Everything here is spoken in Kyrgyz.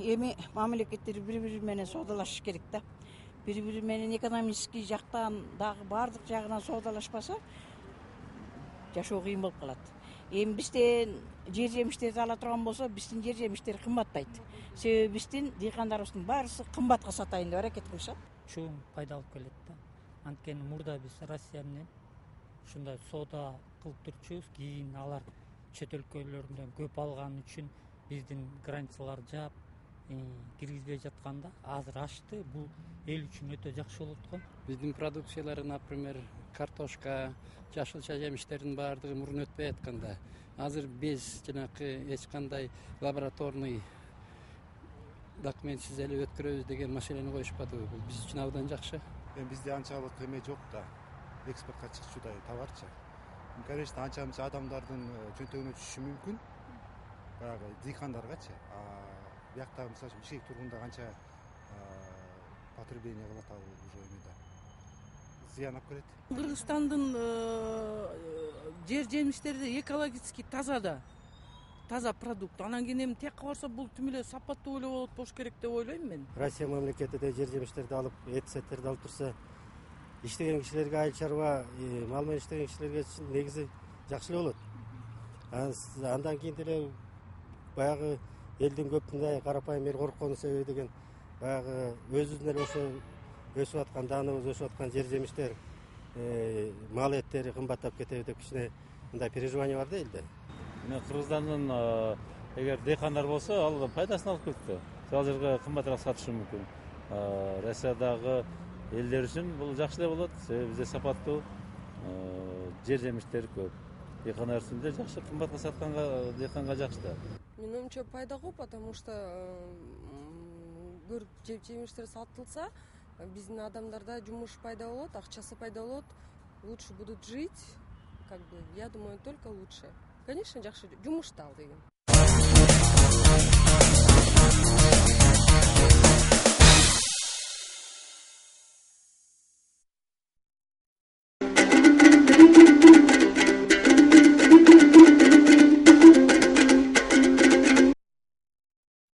эми мамлекеттер бири бири менен соодалашыш керек да. Бири бири менен экономический жактан дагы баардык жагынан соодалашпаса жашоо кыйын болуп калат. Эми бизден жер жемиштерди ала турган болсо, биздин жер жемиштер кымбаттайт. Себеби биздин дыйкандарыбыздын баарысы кымбатка сатайын деп аракет кылышат. Чоң пайда алып келет да. Анткени мурда биз Россия менен ушундай соода кылып жүрчүбүз. Кийин алар чет өлкөлөрдөн көп алган үчүн биздин границаларды жаап киргизбей жатканда азыр ачты. Бул эл үчүн өтө жакшы болуп аткан. Биздин продукциялар, например, картошка, жашылча жемиштердин баардыгы мурун өтпөй атканда, азыр без жанакы эч кандай лабораторный документсиз эле өткөрөбүз деген маселени коюшпадыбы. Бул биз үчүн абдан жакшы. Бизде анчалык эме жок да, экспортко чыкчудай товарчы. Конечно, анча мынча адамдардын чөнтөгүнө түшүшү мүмкүн. Баягы дыйкандаргачы. Биякта мисалы үчүн ишек тургунда канча потребление кылат ал уже эмеде. Зыян алып келет. Кыргызстандын жер жемиштери экологически таза да. Таза продукт. Анан кийин эми тияка барса бул тим эле сапаттуу эле болот болуш керек деп ойлойм мен. Россия мамлекетиде жер жемиштерди алып, этсеттерди алып турса, иштеген кишилерге айыл чарба, мал менен иштеген кишилерге негизи жакшы эле болот. Андан кийин деле баягы элдин көп мындай карапайым эл коркконун себеби деген баягы өзүбүздүн эле ошо өсүп аткан дааныбыз, өсүп аткан жер жемиштер, мал эттери кымбаттап кетеби деп кичине мындай переживание бар да элде. Кыргызстандын эгер дыйкандар болсо, ал пайдасын алып кетти. Ал жерге кымбатыраак сатышы мүмкүн. Россиядагы элдер үчүн бул жакшы эле болот. Себеби бизде сапаттуу жер жемиштер көп. Дыйкандар үчүн да жакшы, кымбатка сатканга дыйканга жакшы да. Менин оюмча пайда көп, потому что көп жер жемиштер сатылса, биздин адамдарда жумуш пайда болот, акчасы пайда болот, лучше будут жить, как бы, я думаю, только лучше. Конечно, жакшы жумуш да ал деген.